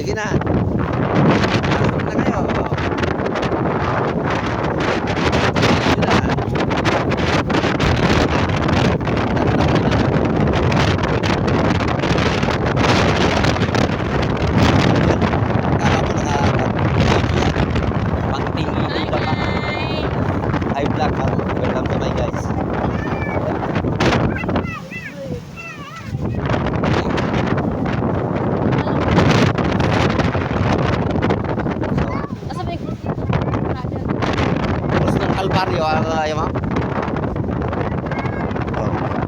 Sige na. Pasok na kayo. Welcome to my guys.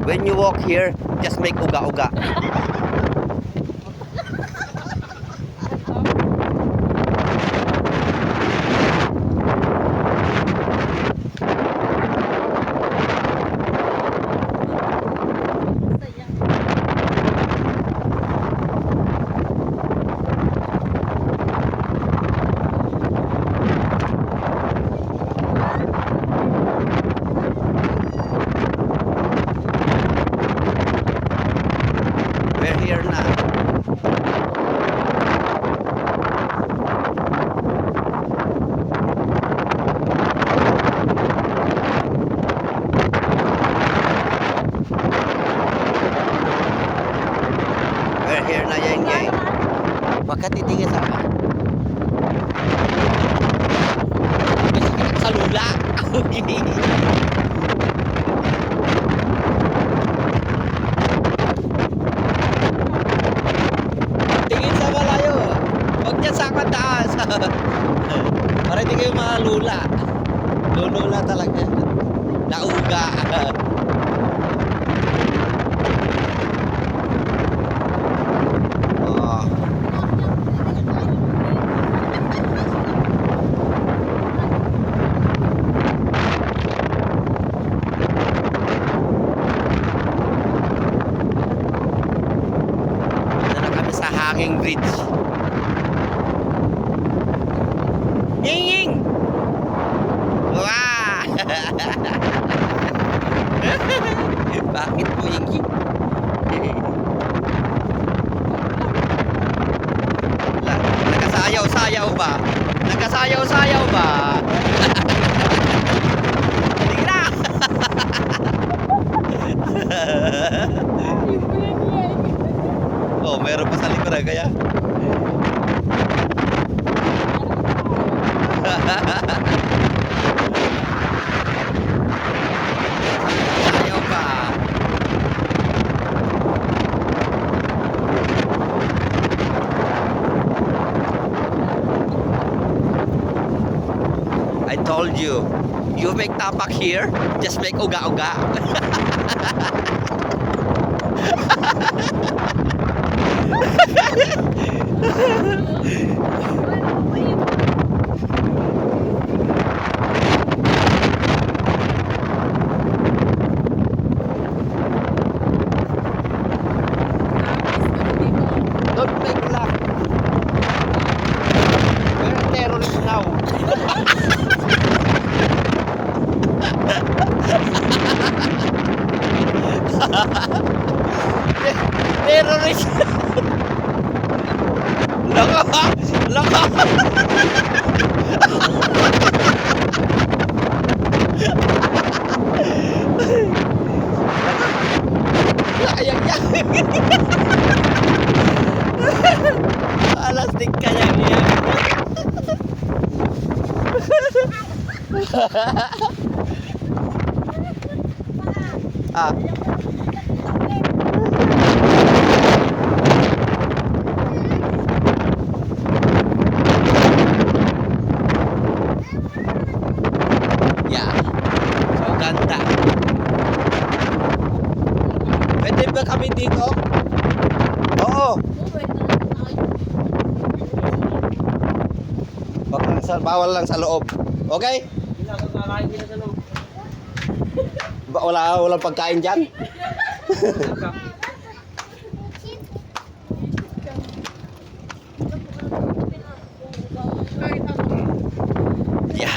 When you walk here, just make uga-uga. We're here na. We're here na, yang. Bakit titingin sa ka? Sa lula. Tingin sa malayo. Huwag dyan sa mataas. Para hindi kayo malula. Lulula talaga. Nauga. Oh. Sa hanging bridge. Ying! Wah! Bakit po Ying? Nagkasayaw-sayaw ba? Nagkasayaw-sayaw ba? Hindi na! Oh, meron pa sa likuran kaya. Ayaw pa. I told you, you make tapak here, just make uga-uga. Don't make laugh. We're a terrorist now. Terrorist. Laka! Laka! Layang-yang. Alastik ka yan. Ah. Yeah. So ganda. Pwede ba kami dito? Oo. Bawal lang sa loob. Okay? Walang pagkain dyan? Yeah.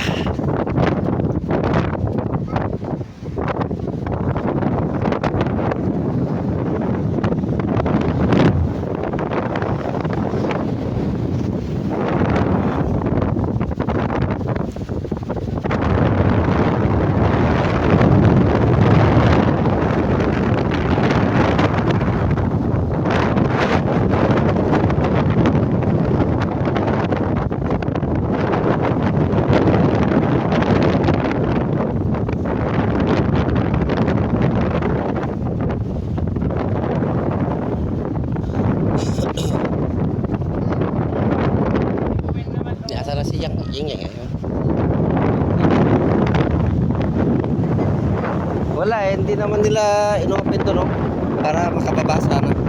pala si Yang Yang ngayon. Wala eh, hindi naman nila inopen to no? Para makababa sana.